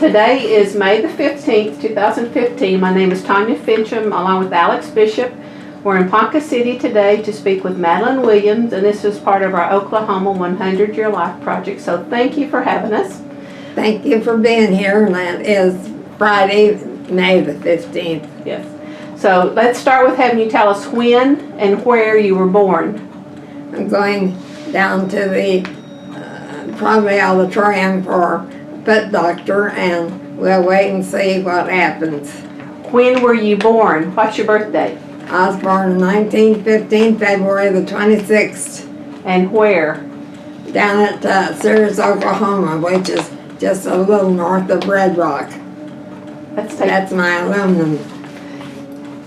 Today is May the 15th, 2015. My name is Tanya Finchum, along with Alex Bishop. We're in Ponca City today to speak with Madoline Williams, and this is part of our Oklahoma 100-Year Life Project. So thank you for having us. Thank you for being here, and it is Friday, May the 15th. Yes. So let's start with having you tell us when and where you were born. I'm going down to the probably auditorium for foot doctor, and we'll wait and see what happens. When were you born? What's your birthday? I was born in 1915, February the 26th, And where? down at Sears, Oklahoma, which is just a little north of Red Rock. That's my aluminum.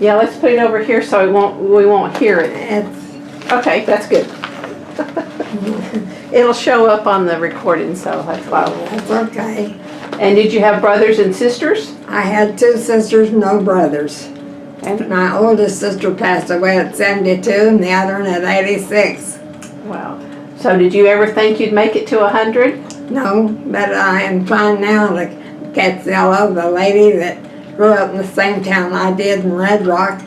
Yeah, let's put it over here so we won't hear it. It's Okay, that's good. It'll show up on the recording, so that's why. That's okay. And did you have brothers and sisters? I had two sisters, no brothers. And My oldest sister passed away at 72 and the other one at 86. wow. So did you ever think you'd make it to 100? No, but I am trying now to catch the lady that grew up in the same town I did in Red Rock,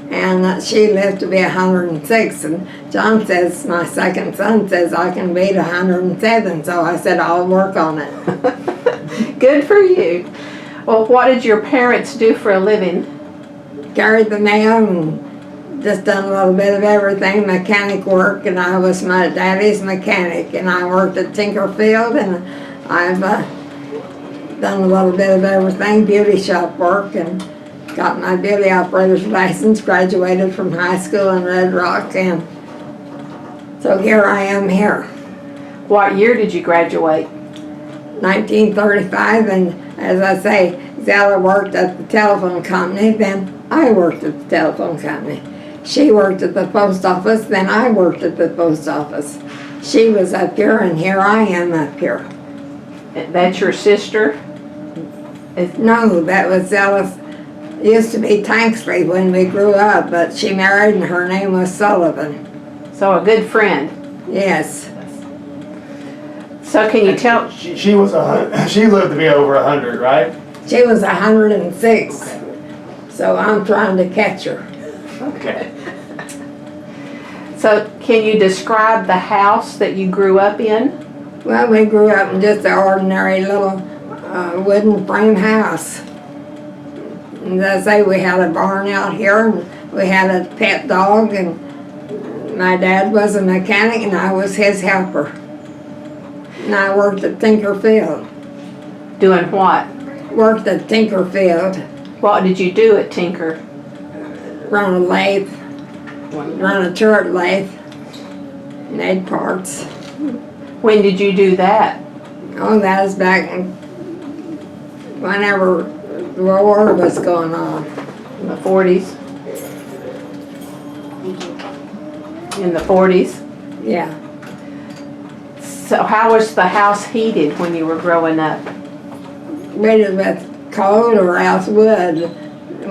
and she lived to be 106. And John says, my second son says, I can beat 107. So I said, I'll work on it. Good for you. Well, what did your parents do for a living? Carried the mail and just done a little bit of everything, mechanic work, and I was my daddy's mechanic, and I worked at Tinkerfield, and I've done a little bit of everything, beauty shop work, and got my beauty operator's license, graduated from high school in Red Rock, and so here I am here. What year did you graduate? 1935, and as I say, Zella worked at the telephone company, then I worked at the telephone company. She worked at the post office, then I worked at the post office. She was up here, and here I am up here. That's your sister? No, that was Zella's. Used to be Tanksley when we grew up, but she married and her name was Sullivan. So a good friend. Yes. So can you tell? She lived to be over 100, right? She was 106. So I'm trying to catch her. Okay. So can you describe the house that you grew up in? Well, we grew up in just an ordinary little wooden frame house. And as I say, we had a barn out here, and we had a pet dog, and my dad was a mechanic, and I was his helper. And I worked at Tinkerfield. Doing what? Worked at Tinkerfield. What did you do at Tinker? Run a lathe, run a turret lathe, made parts. When did you do that? Oh, that was back whenever the war was going on. In the 40s? In the 40s? Yeah. So how was the house heated when you were growing up? Rated with coal or else wood.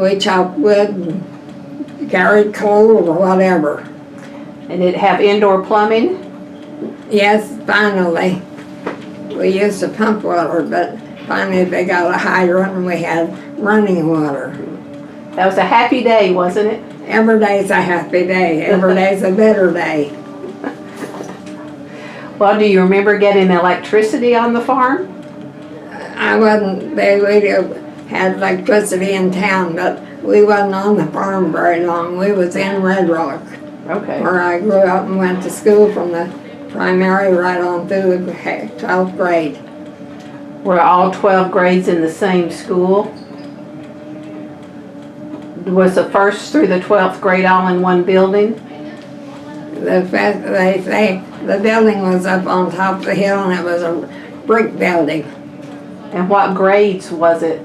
We chopped wood and carried coal or whatever. And did it have indoor plumbing? Yes, finally. We used to pump water, but finally they got a hydrant and we had running water. That was a happy day, wasn't it? Every day's a happy day. Every day's a better day. Well, do you remember getting electricity on the farm? I wasn't, we had electricity in town, but we wasn't on the farm very long. We was in Red Rock, Okay. where I grew up and went to school from the primary right on through the 12th grade. Were all 12 grades in the same school? Was the first through the 12th grade all in one building? They say the building was up on top of the hill, and it was a brick building. And what grades was it?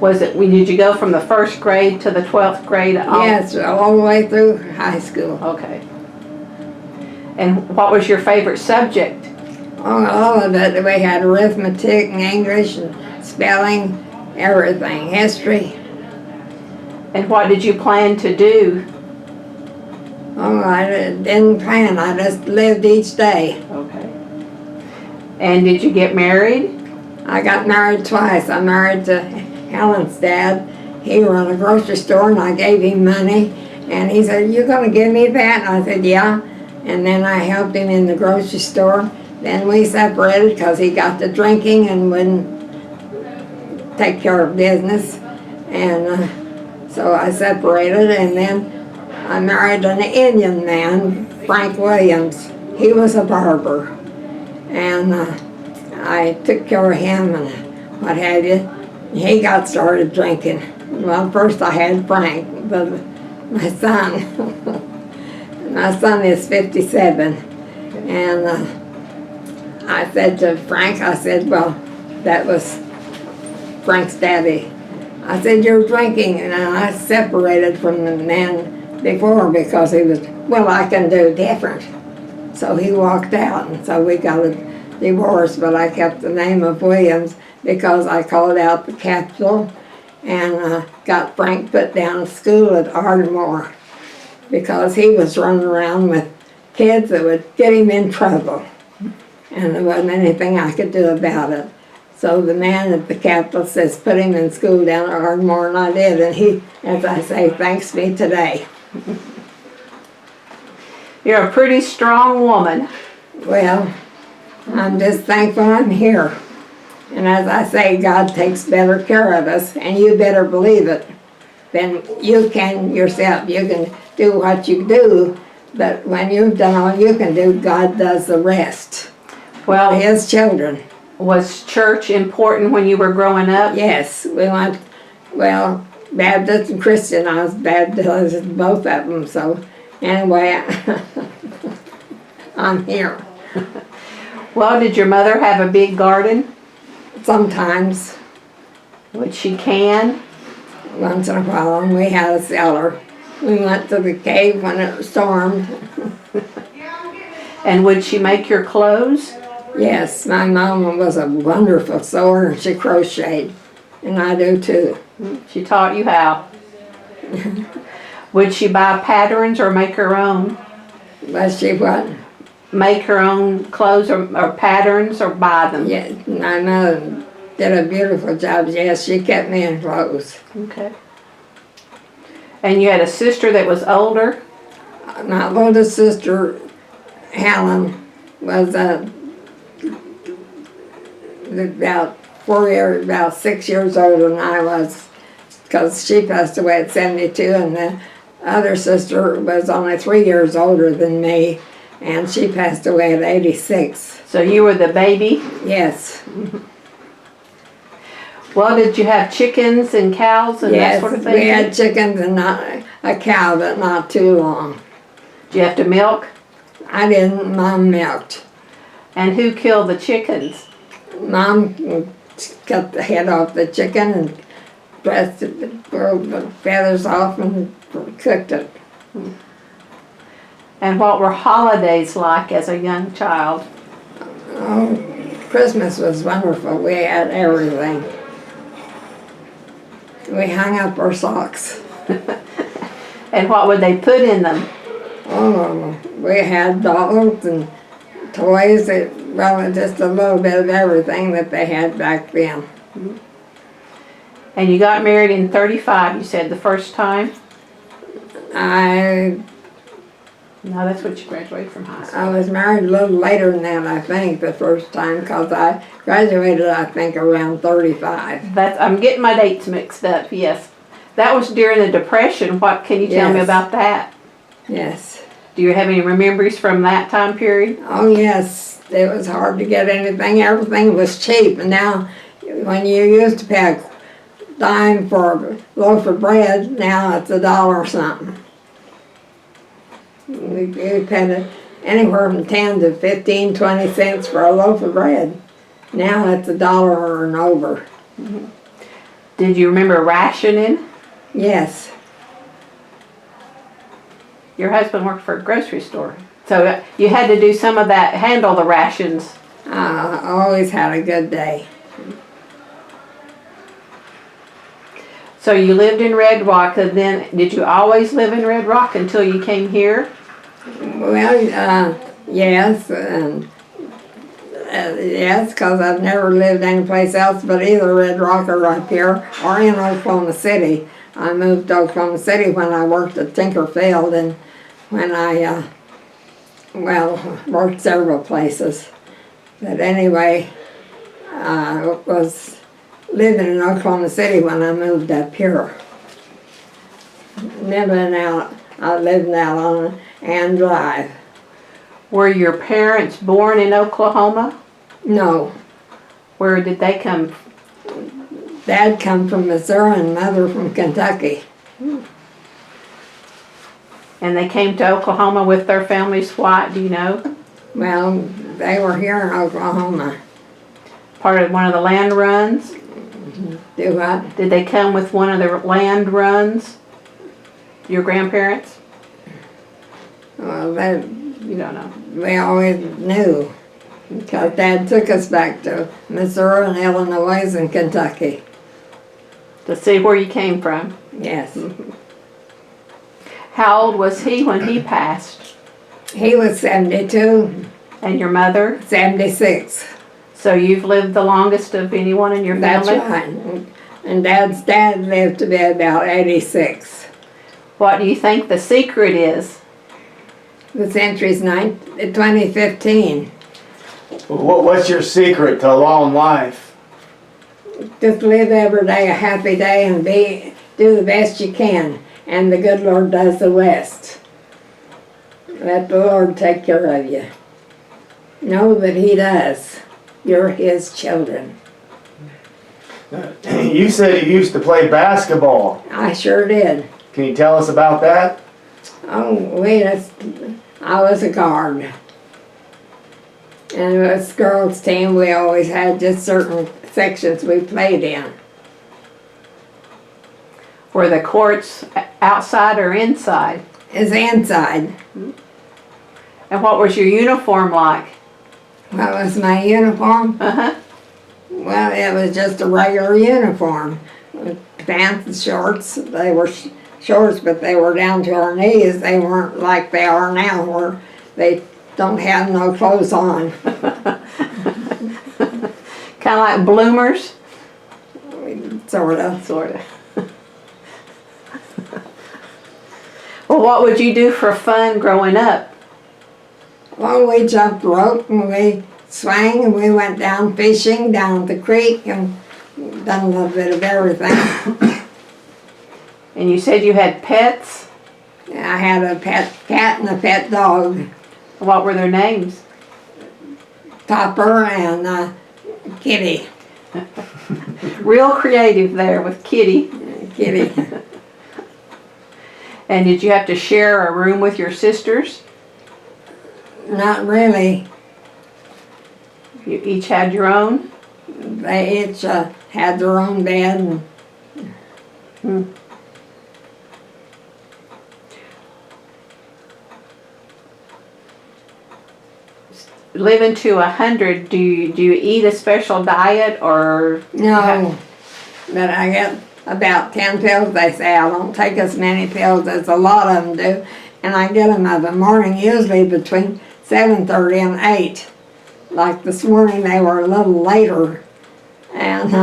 Did you go from the first grade to the 12th grade? Yes, all the way through high school. Okay. And what was your favorite subject? Oh, all of it. We had arithmetic and English and spelling, everything, history. And what did you plan to do? Oh, I didn't plan. I just lived each day. Okay. And did you get married? I got married twice. I married to Helen's dad. He ran a grocery store and I gave him money. And he said, "You gonna give me that?" And I said, "Yeah." And then I helped him in the grocery store. Then we separated because he got to drinking and wouldn't take care of business. And so I separated, and then I married an Indian man, Frank Williams. He was a barber. And I took care of him and what have you. He got started drinking. Well, first I had Frank, but my son, my son is 57. And I said to Frank, I said, well, that was Frank's daddy. I said, "You're drinking," and I separated from the man before because he was, "Well, I can do different." So he walked out, and so we got a divorce, but I kept the name of Williams because I called out the capital and got Frank put down to school at Ardmore because he was running around with kids that would get him in trouble, and there wasn't anything I could do about it. So the man at the Capitol says, "Put him in school down at Ardmore," and I did, and he, as I say, thanks me today. You're a pretty strong woman. Well, I'm just thankful I'm here. And as I say, God takes better care of us, and you better believe it than you can yourself. You can do what you do, but when you've done all you can do, God does the rest. Well, His children. was church important when you were growing up? Yes, we went, well, Baptist and Christian. I was Baptist, both of them, so anyway, I'm here. Well, did your mother have a big garden? Sometimes, Would she can? once in a while, and we had a cellar. We went to the cave when it stormed. And would she make your clothes? Yes, my mama was a wonderful sewer, and she crocheted, and I do too. She taught you how. Would she buy patterns or make her own? But she what? Make her own clothes or patterns or buy them? Yeah, my mother did a beautiful job. Yes, she kept me in clothes. Okay. And you had a sister that was older? My oldest sister, Helen, was about 6 years older than I was, because she passed away at 72, and the other sister was only 3 years older than me, and she passed away at 86. So you were the baby? Yes. Well, did you have chickens and cows and that sort of thing? We had chickens and a cow, but not too long. Did you have to milk? I didn't. Mom milked. And who killed the chickens? Mom cut the head off the chicken and dressed it, pulled the feathers off and cooked it. And what were holidays like as a young child? Oh, Christmas was wonderful. We had everything. We hung up our socks. And what would they put in them? Oh, we had dolls and toys, well, just a little bit of everything that they had back then. And you got married in 35, you said, the first time? No, that's what you graduated from high school. I was married a little later than that, I think, the first time, because I graduated, I think, around 35. I'm getting my dates mixed up, yes. That was during the Depression. What can you tell me Yes. about that? Yes. Do you have any memories from that time period? Oh, yes. It was hard to get anything. Everything was cheap. And now, when you used to pay a dime for a loaf of bread, now it's $1 or something. We paid anywhere from 10 to 15, 20 cents for a loaf of bread. Now it's $1 and over. Did you remember rationing? Yes. Your husband worked for a grocery store. So you had to do some of that, handle the rations. I always had a good day. So you lived in Red Rock, and then did you always live in Red Rock until you came here? Well, yes, and Yes, because I've never lived anyplace else but either Red Rock or up here or in Oklahoma City. I moved to Oklahoma City when I worked at Tinker Field, and when I, worked several places. But anyway, I was living in Oklahoma City when I moved up here. I lived out on Ann Drive. Were your parents born in Oklahoma? No, Where did they come? Dad come from Missouri and Mother from Kentucky. And they came to Oklahoma with their families. Why? Do you know? Well, they were here in Oklahoma. Part of one of the land runs? Do what? Did they come with one of the land runs? Your grandparents? Well, You don't know. we always knew. Because Dad took us back to Missouri and Illinois and Kentucky. To see where you came from. Yes. How old was he when he passed? He was 72, And your mother? 76. So you've lived the longest of anyone in your family? That's right. And Dad's dad lived to be about 86. What do you think the secret is? The century's 2015. What's your secret to a long life? Just live every day a happy day and do the best you can. And the good Lord does the rest. Let the Lord take care of you. Know that He does. You're His children. You said you used to play basketball. I sure did. Can you tell us about that? Oh, I was a guard. And it was girls' team. We always had just certain sections we played in. Were the courts outside or inside? It's inside. And what was your uniform like? What was my uniform? Uh-huh. Well, it was just a regular uniform. Pants and shorts. They were shorts, but they were down to our knees. They weren't like they are now, where they don't have no clothes on. Kind of like bloomers? Sort of. Sort of. Well, what would you do for fun growing up? Well, we jumped rope and we swang and we went down fishing down the creek and done a little bit of everything. And you said you had pets? I had a pet cat and a pet dog, What were their names? Topper and Kitty. Real creative there with Kitty. Kitty. And did you have to share a room with your sisters? Not really. You each had your own? They each had their own bed. And Living to 100, do you eat a special diet or? no, but I get about 10 pills. They say I don't take as many pills as a lot of them do. And I get them of the morning, usually between 7:30 and 8. Like this morning, they were a little later. And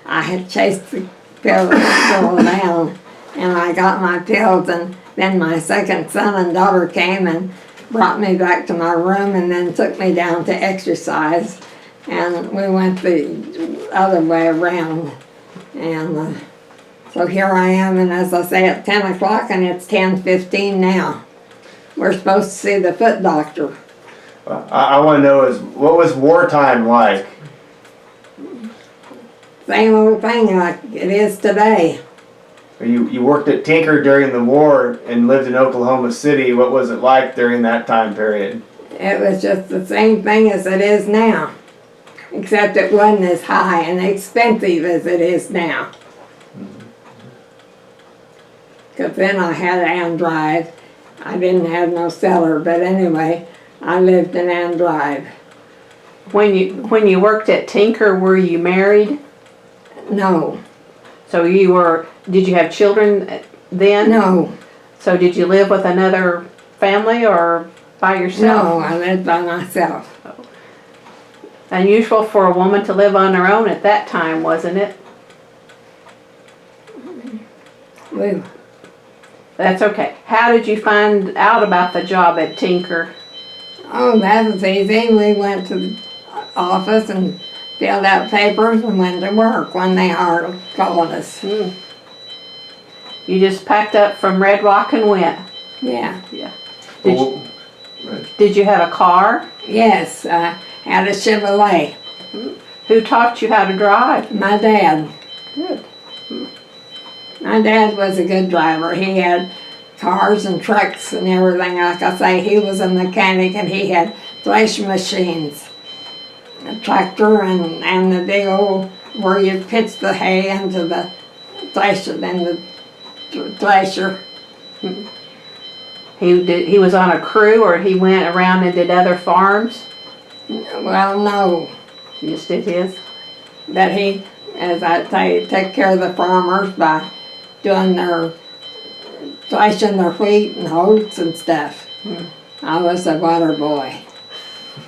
I had chased the pills down. And I got my pills. And then my second son and daughter came and brought me back to my room and then took me down to exercise. And we went the other way around. And so here I am, and as I say, at 10 o'clock, and it's 10:15 now. We're supposed to see the foot doctor. I want to know what was wartime like? Same old thing like it is today. You worked at Tinker during the war and lived in Oklahoma City. What was it like during that time period? It was just the same thing as it is now, except it wasn't as high and expensive as it is now. Because then I had Ann Drive. I didn't have no cellar, but anyway, I lived in Ann Drive. When you worked at Tinker, were you married? No, So did you have children then? no, So did you live with another family or by yourself? no, I lived by myself. Unusual for a woman to live on her own at that time, wasn't it? We, That's okay. How did you find out about the job at Tinker? oh, that was easy. We went to the office and filled out papers and went to work when they called us. You just packed up from Red Rock and went. Yeah. Well, Did you have a car? Yes, I had a Chevrolet. Who taught you how to drive? My dad. Good. My dad was a good driver. He had cars and trucks and everything. Like I say, he was a mechanic and he had thresh machines. A tractor and the big old where you pitch the hay into the thresher, then the thresher. He was on a crew, or he went around and did other farms? Well, no, He just did his? that he, as I say, take care of the farmers by doing their threshing their wheat and oats and stuff. I was a water boy.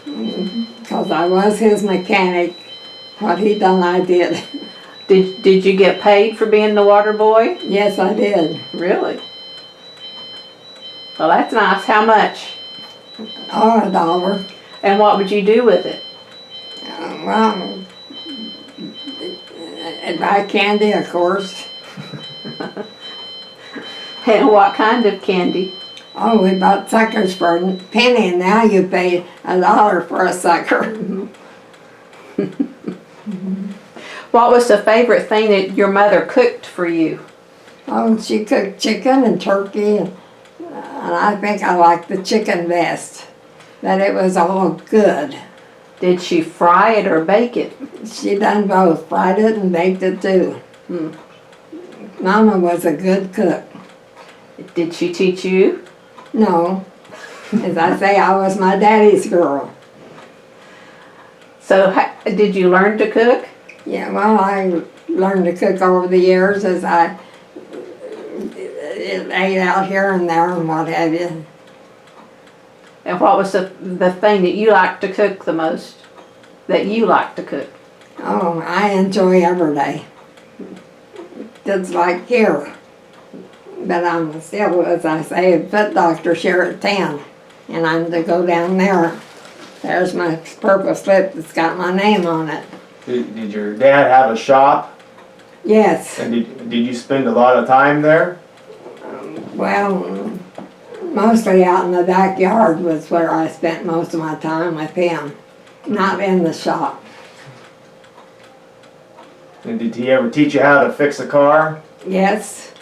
Because I was his mechanic. What he done, I did. Did you get paid for being the water boy? Yes, I did. Really? Well, that's nice. How much? Oh, $1. And what would you do with it? Well, buy candy, of course. And what kind of candy? Oh, we bought suckers for a penny, and now you pay $1 for a sucker. What was the favorite thing that your mother cooked for you? Oh, she cooked chicken and turkey, and I think I liked the chicken best. That it was all good. Did she fry it or bake it? She done both, fried it and baked it too. Mama was a good cook. Did she teach you? No, as I say, I was my daddy's girl. So did you learn to cook? Yeah, well, I learned to cook over the years as I ate out here and there and what have you. And what was the thing that you liked to cook the most? That you liked to cook? Oh, I enjoy every day. Just like here. But I'm still, as I say, a foot doctor here at 10. And I'm to go down there. There's my purple slip that's got my name on it. did your dad have a shop? Yes. And did you spend a lot of time there? Well, mostly out in the backyard was where I spent most of my time with him. Not in the shop. And did he ever teach you how to fix a car? Yes.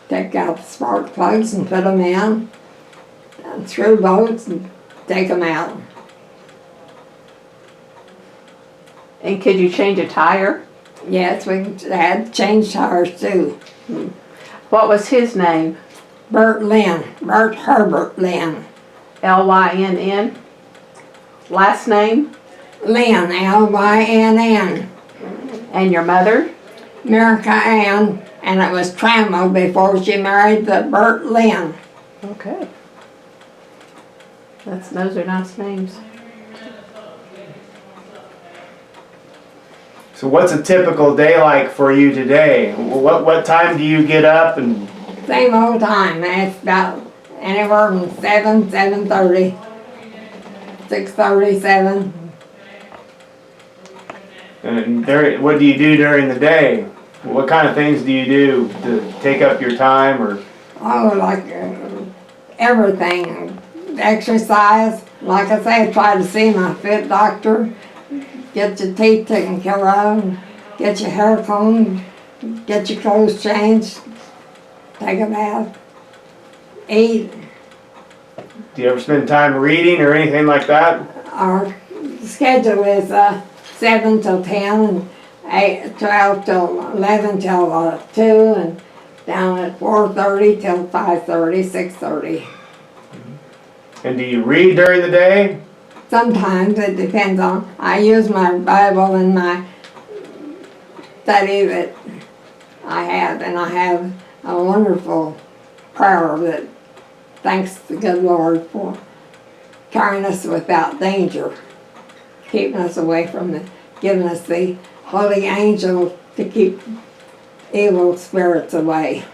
Take out the spark plugs and put them in. And screw bolts and take them out. And could you change a tire? Yes, we had changed tires too. What was his name? Bert Herbert Lynn. Lynn? Last name? Lynn, Lynn. And your mother? America Ann, and it was Trammell before she married the Bert Lynn. Okay. Those are nice names. So what's a typical day like for you today? What time do you get up and Same old time. It's about anywhere from 7:30, 6:30, 7. what do you do during the day? What kind of things do you do to take up your time? Or Oh, like everything. Exercise. Like I say, I try to see my foot doctor. Get your teeth taken care of. Get your hair combed. Get your clothes changed. Take a bath. Eat. do you ever spend time reading or anything like that? Our schedule is 7 till 10 and 12 till 11 till 2 and down at 4:30 till 5:30, 6:30. And do you read during the day? Sometimes it depends on, I use my Bible in my study that I have, and I have a wonderful prayer that thanks the good Lord for carrying us without danger. keeping us away from giving us the holy angel to keep evil spirits away.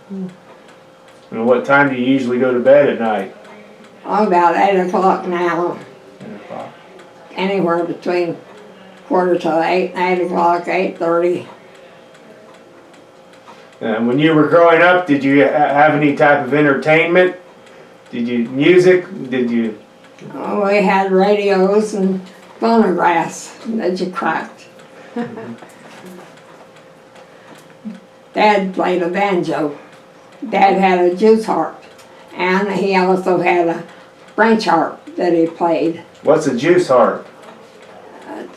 And what time do you usually go to bed at night? Oh, about 8 o'clock now. 10 o'clock. Anywhere between 7:45 and 8 o'clock, 8:30. And when you were growing up, did you have any type of entertainment? Did you music? Did you? Oh, we had radios and phonographs that you cracked. Dad played a banjo. Dad had a juice harp, and he also had a French harp that he played. What's a juice harp?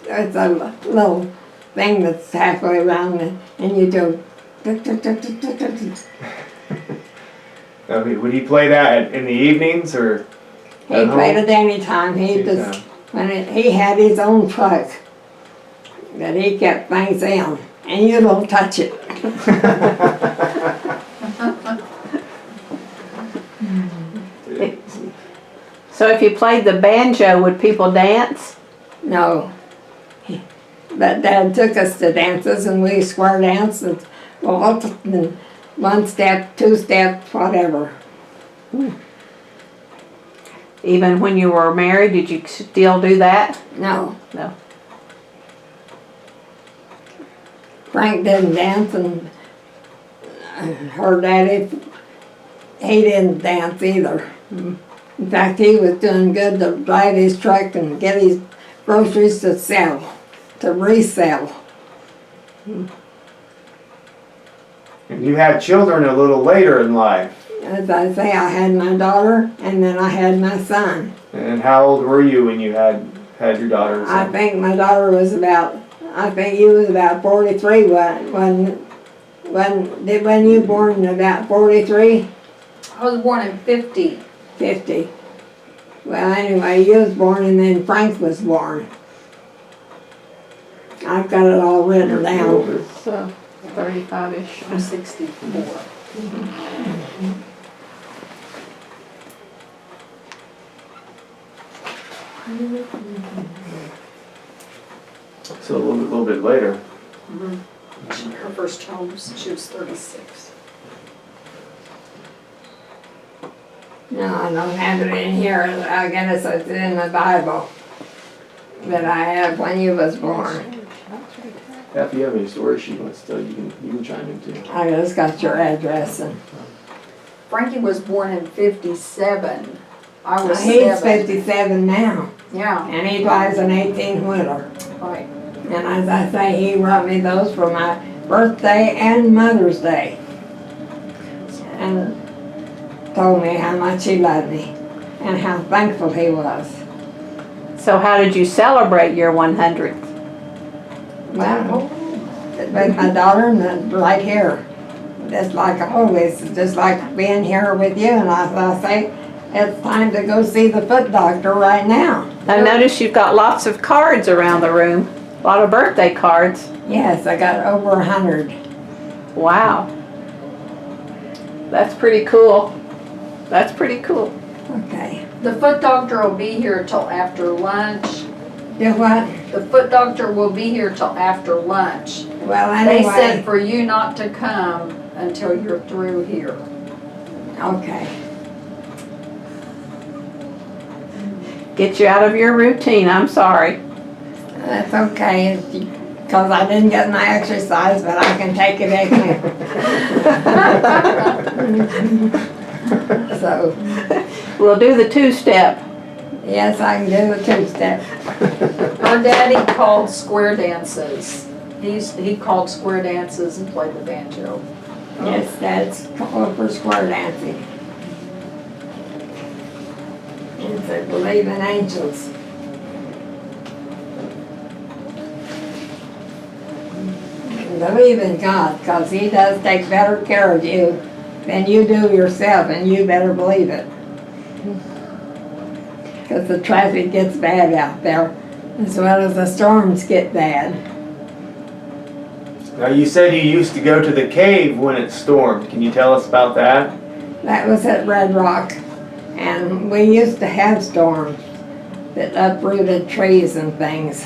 It's a little thing that's halfway around, and you do. Would he play that in the evenings or? He played it any time. He had his own truck that he kept things in, and you don't touch it. So if you played the banjo, would people dance? No. But Dad took us to dances, and we square danced and waltzed and 1 step, 2 steps, whatever. Even when you were married, did you still do that? No. No. Frank didn't dance, and her daddy, he didn't dance either. In fact, he was doing good to drive his truck and get his groceries to sell, to resell. And you had children a little later in life. As I say, I had my daughter, and then I had my son. And how old were you when you had your daughter? And I son? think my daughter was about, I think you was about 43 when you born about 43? I was born in 50. 50. Well, anyway, you was born, and then Frank was born. I've got it all written down. So 35-ish. I'm 64. So a little bit later. Her first child she was 36. No, I don't have it in here. I guess it's in the Bible that I have when you was born. If you have any stories she wants to tell, you can chime in too. I just got your address, and Frankie was born in 57. I was he's 7. 57 now, Yeah, and he drives an 18-wheeler. right. And as I say, he brought me those for my birthday and Mother's Day, and told me how much he loved me and how thankful he was. So how did you celebrate your 100th? Well, with my daughter and right here. Just like always, just like being here with you, and I say, it's time to go see the foot doctor right now. I noticed you've got lots of cards around the room. A lot of birthday cards. Yes, I got over 100. Wow. That's pretty cool. That's pretty cool. Okay. The foot doctor will be here till after lunch. Do what? The foot doctor will be here till after lunch. Well, They said anyway. for you not to come until you're through here. Okay. Get you out of your routine. I'm sorry. That's okay, because I didn't get my exercise, but I can take it again. So, We'll do the 2-step. yes, I can do the 2-step. Her daddy called square dances. He called square dances and played the banjo. Yes, that's called for square dancing. And said, believe in angels. And believe in God, because He does take better care of you than you do yourself, and you better believe it. Because the traffic gets bad out there, as well as the storms get bad. Now you said you used to go to the cave when it stormed. Can you tell us about that? That was at Red Rock, and we used to have storms. that uprooted trees and things.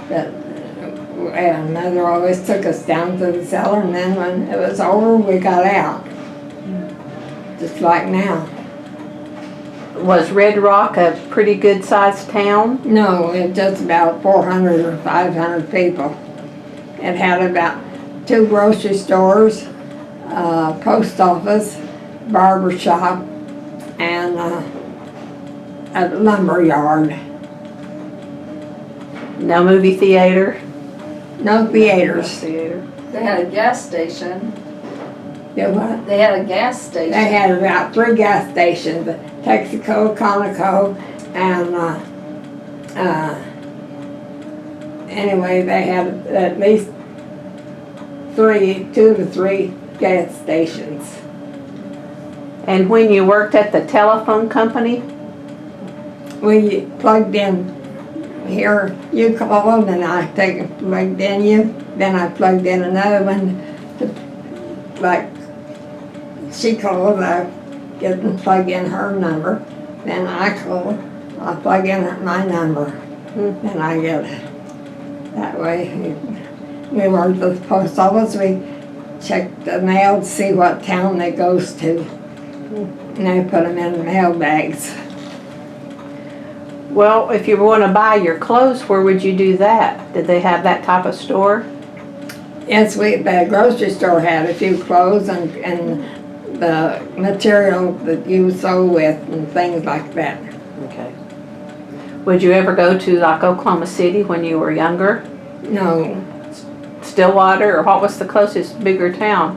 But Mother always took us down to the cellar, and then when it was over, we got out. Just like now. Was Red Rock a pretty good sized town? No, it was just about 400 or 500 people. It had about 2 grocery stores, post office, barber shop, and a lumber yard. No movie theater? No theaters. Theater. They had a gas station. Do what? They had a gas station. They had about 3 gas stations, Texaco, Conoco, and anyway, they had at least 2 to 3 gas stations. And when you worked at the telephone company? We plugged in here, you called, and I plugged in you, then I plugged in another one, like she called, I get and plug in her number, then I call, I plug in my number, and I get it. That way, we worked at the post office, we checked the mail to see what town it goes to, and they put them in mail bags. Well, if you want to buy your clothes, where would you do that? Did they have that type of store? Yes, the grocery store had a few clothes and the material that you sew with and things like that. Okay. Would you ever go to like Oklahoma City when you were younger? No, Stillwater, or what was the closest bigger town?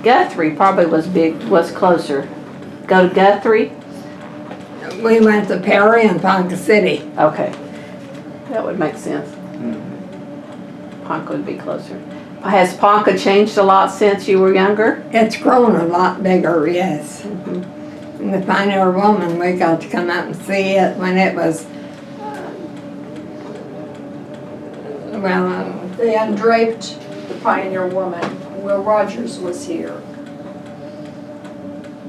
Guthrie probably was closer. Go to Guthrie? we went to Perry and Ponca City. Okay. That would make sense. Ponca would be closer. Has Ponca changed a lot since you were younger? It's grown a lot bigger, yes. And the Pioneer Woman, we got to come out and see it when it was, They undraped the Pioneer Woman. Will Rogers was here.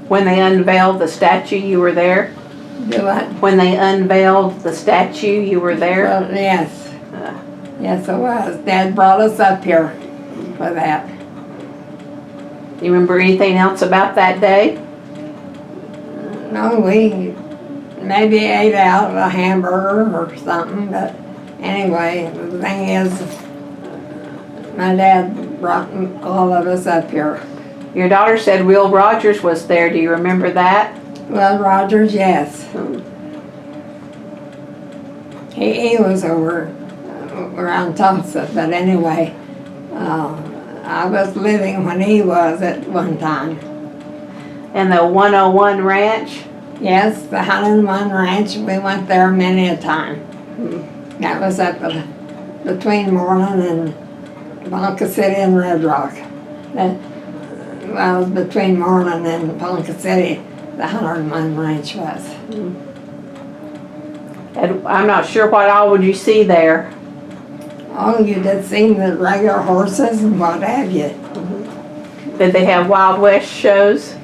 When they unveiled the statue, you were there? do what? When they unveiled the statue, you were there? Well, yes. Yes, it was. Dad brought us up here for that. You remember anything else about that day? No, we maybe ate out a hamburger or something, but anyway, the thing is, my dad brought all of us up here. Your daughter said Will Rogers was there. Do you remember that? Well, Rogers, yes. He was over around Tulsa, but anyway, I was living when he was at one time. And the 101 Ranch? Yes, the 101 Ranch, we went there many a time. That was up between Moreland and Ponca City and Red Rock. Well, it was between Moreland and Ponca City, the 101 Ranch was. And I'm not sure what all would you see there. Oh, you did see the regular horses and what have you. Did they have Wild West shows?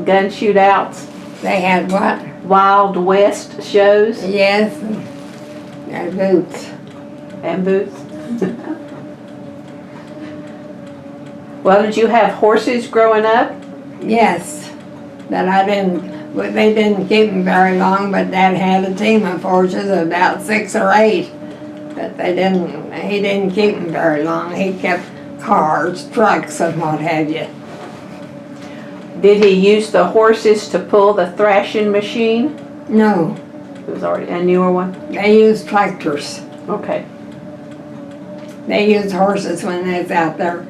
Gun shootouts? They had what? Wild West shows? Yes, and boots. And boots? Well, did you have horses growing up? Yes, but they didn't keep them very long, but Dad had a team of horses, about 6 or 8. But he didn't keep them very long. He kept cars, trucks, and what have you. Did he use the horses to pull the thrashing machine? No, It was already a newer one? they used tractors. Okay. They used horses when they was out there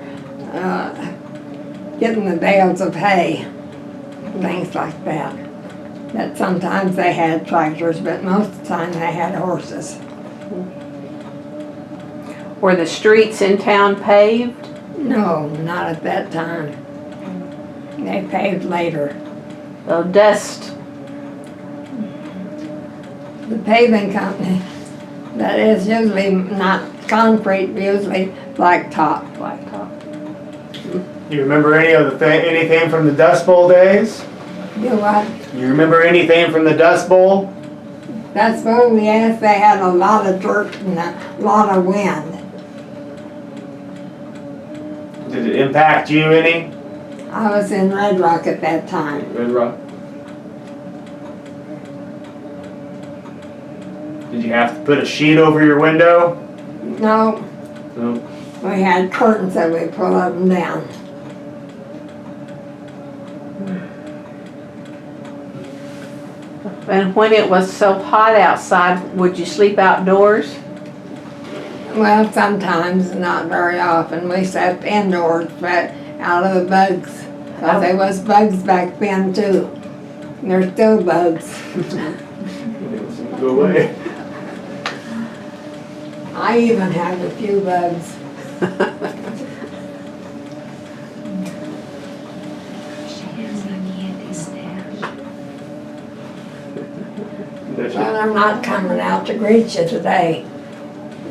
getting the bales of hay, things like that. But sometimes they had tractors, but most of the time they had horses. Were the streets in town paved? No, not at that time. They paved later. Oh, dust. The paving company, that is usually not concrete, usually blacktop. Blacktop. You remember anything from the Dust Bowl days? Do what? You remember anything from the Dust Bowl? That's when we asked, they had a lot of dirt and a lot of wind. Did it impact you any? I was in Red Rock at that time. Red Rock. Did you have to put a sheet over your window? No, No. we had curtains that we pull up and down. And when it was so hot outside, would you sleep outdoors? Well, sometimes, not very often. We slept indoors, but out of the bugs. Because there was bugs back then too. And there's still bugs. Go away. I even have a few bugs. Well, they're not coming out to greet you today.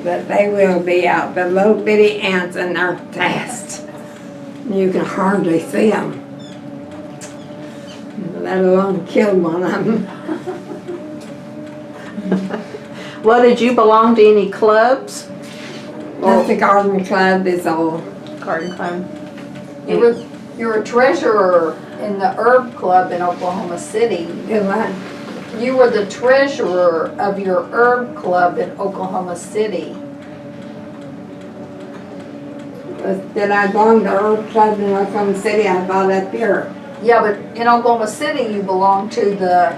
But they will be out. The little bitty ants, and they're fast. You can hardly see them. Let alone kill one of them. Well, did you belong to any clubs? Just the garden club is all. Garden club? You were a treasurer in the herb club in Oklahoma City. Do what? You were the treasurer of your herb club in Oklahoma City. Did I belong to herb club in Oklahoma City? I thought up here. Yeah, but in Oklahoma City, you belonged to the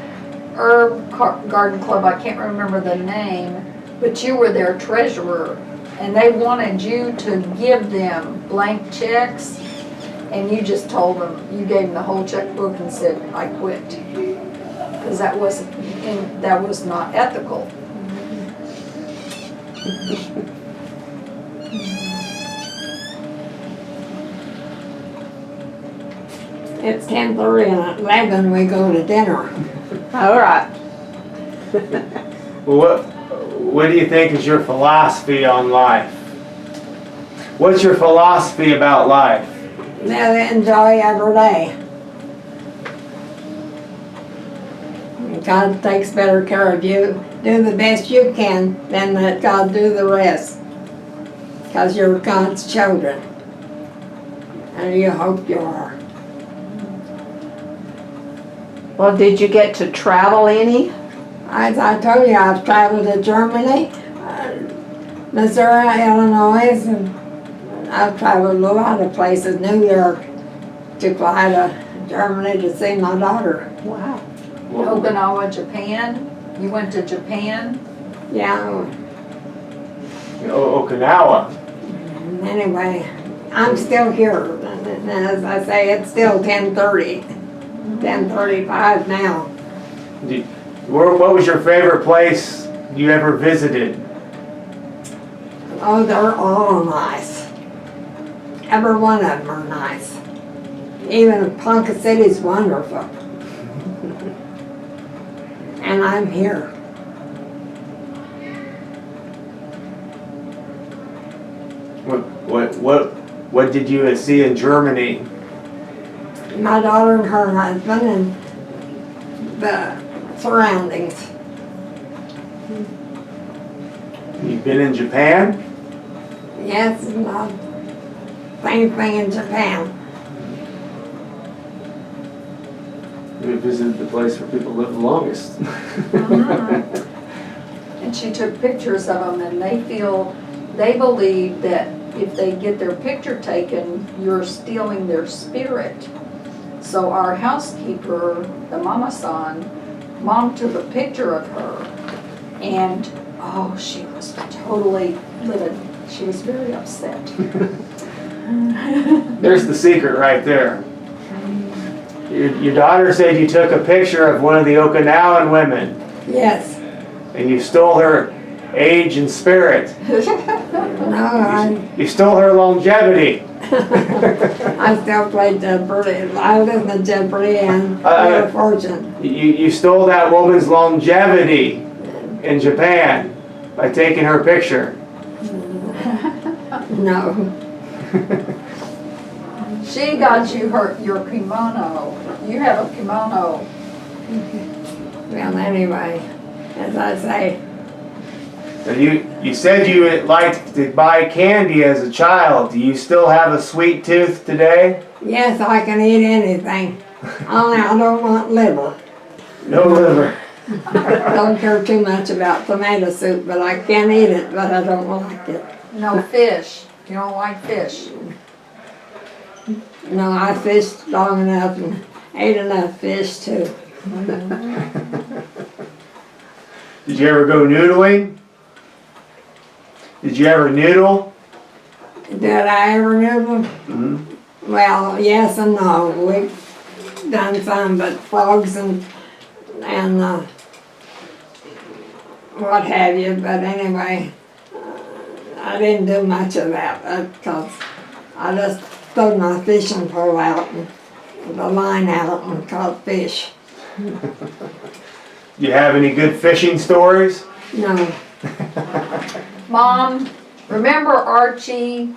garden club. I can't remember the name, but you were their treasurer, and they wanted you to give them blank checks, and you just told them, you gave them the whole checkbook and said, I quit, because that was not ethical. It's 10:30 and at 11 we go to dinner. All right. Well, what do you think is your philosophy on life? What's your philosophy about life? Now enjoy every day. God takes better care of you. Do the best you can, then let God do the rest. Because you're God's children. And you hope you are. Well, did you get to travel any? As I told you, I've traveled to Germany, Missouri, Illinois, and I've traveled a lot of places. New York, to fly to Germany to see my daughter. Wow. Okinawa, Japan. You went to Japan. Yeah, Okinawa. anyway, I'm still here. And as I say, it's still 10:30, 10:35 now. What was your favorite place you ever visited? Oh, they're all nice. Every one of them are nice. Even Ponca City's wonderful. And I'm here. What did you see in Germany? My daughter and her husband and the surroundings. You've been in Japan? Yes, same thing in Japan. We visited the place where people live the longest. And she took pictures of them, and they believe that if they get their picture taken, you're stealing their spirit. So our housekeeper, the mama-san, Mom took a picture of her, and oh, she was totally livid. She was very upset. There's the secret right there. Your daughter said you took a picture of one of the Okinawan women. Yes. And you stole her age and spirit. No, You stole her longevity. I still play Jeopardy. I live in Jeopardy and Wheel of Fortune. You stole that woman's longevity in Japan by taking her picture. No. She got you your kimono. You have a kimono. Well, anyway, as I say. So you said you liked to buy candy as a child. Do you still have a sweet tooth today? Yes, I can eat anything. Only I don't want liver. No liver. Don't care too much about tomato soup, but I can eat it, but I don't like it. No fish. You don't like fish. No, I fished long enough and ate enough fish too. Did you ever go noodling? Did you ever noodle? Did I ever noodle? Mm-hmm. Well, yes and no. We've done some, but frogs and what have you. But anyway, I didn't do much of that because I just throwed my fishing pole out and the line out and caught fish. Do you have any good fishing stories? No. Mom, remember Archie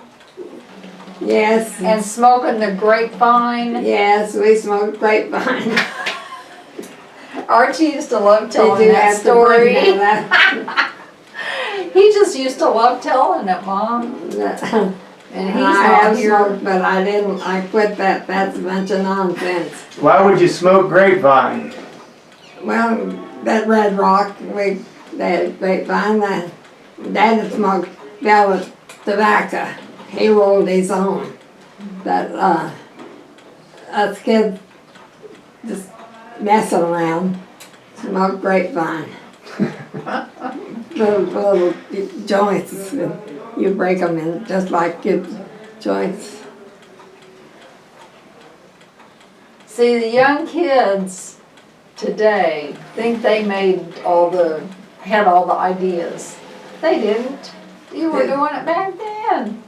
Yes. and smoking the grapevine? Yes, we smoked grapevine. Archie used to love Did telling you that have to bring story. that He just used to love telling it, Mom. up? And he's I not have here. smoked, but I didn't. I quit that. That's a bunch of nonsense. Why would you smoke grapevine? Well, that Red Rock, that grapevine, Dad smoked velvet tobacco. He rolled his own. That us kids just messing around, smoke grapevine. little joints, you break them in just like good joints. See, the young kids today think they had all the ideas. They didn't. You were doing it back then.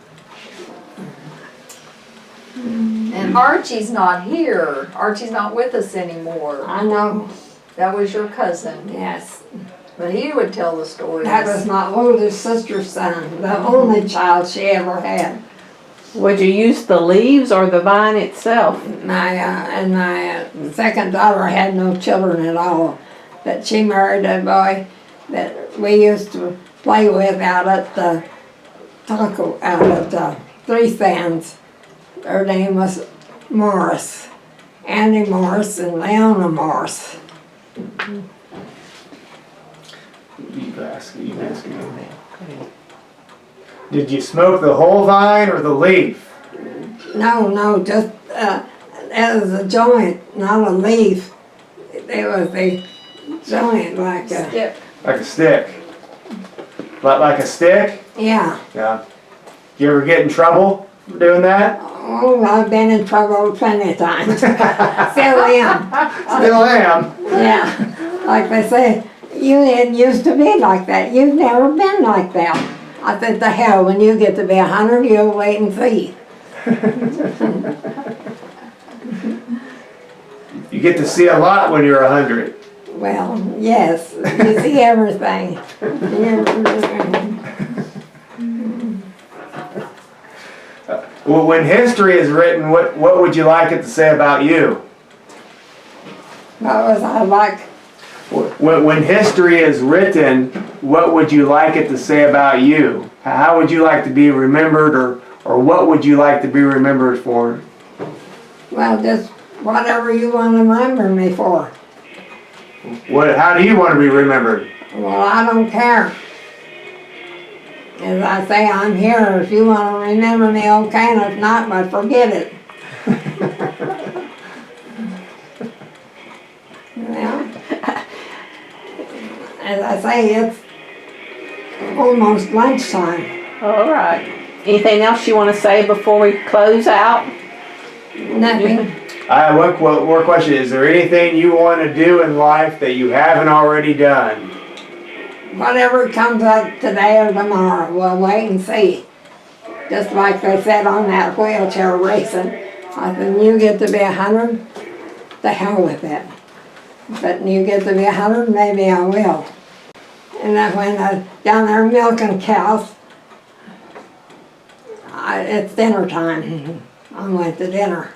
And Archie's not here. Archie's not with us anymore. I know, That was your cousin. yes. But he would tell the stories. That was my older sister's son, the only child she ever had. Would you use the leaves or the vine itself? My second daughter had no children at all, but she married a boy that we used to play with out at the Three Sands. Her name was Morris, Annie Morris and Leona Morris. You ask me. Did you smoke the whole vine or the leaf? No, just that was a joint, not a leaf. It was a joint like a, Stick. Like a stick. Like a stick? yeah. Yeah. Did you ever get in trouble for doing that? Oh, I've been in trouble plenty of times. Still am. Still am. Yeah, like they say, you didn't used to be like that. You've never been like that. I said, the hell, when you get to be 100, you'll wait and see. You get to see a lot when you're 100. Well, yes, you see everything. Well, when history is written, what would you like it to say about you? What was I like? When history is written, what would you like it to say about you? How would you like to be remembered, or what would you like to be remembered for? Well, just whatever you want to remember me for. How do you want to be remembered? Well, I don't care. As I say, I'm here. If you want to remember me, okay, and if not, but forget it. Well, as I say, it's almost lunchtime. All right. Anything else you want to say before we close out? Nothing. I have one more question. Is there anything you want to do in life that you haven't already done? Whatever comes up today or tomorrow, we'll wait and see. Just like they said on that wheelchair racing. I said, when you get to be 100, the hell with it. But when you get to be 100, maybe I will. And then when I'm down there milking cows, it's dinner time. I went to dinner.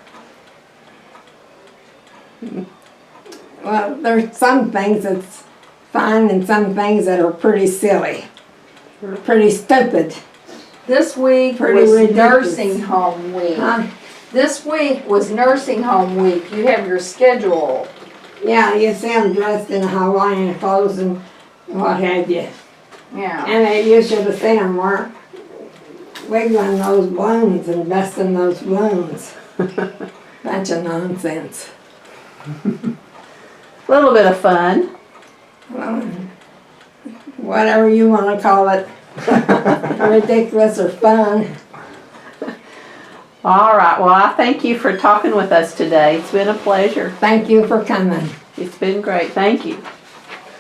Well, there's some things that's finding some things that are pretty silly, pretty stupid. This week Pretty was ridiculous. nursing home week. Huh? This week was nursing home week. You have your schedule. Yeah, you see them dressed in Hawaiian clothes and what have you. Yeah. And you should have seen them work, wiggling those balloons and busting those balloons. Bunch of nonsense. A little bit of fun. Well, whatever you want to call it, ridiculous or fun. All right, well, I thank you for talking with us today. It's been a pleasure. Thank you for coming. It's been great. Thank you.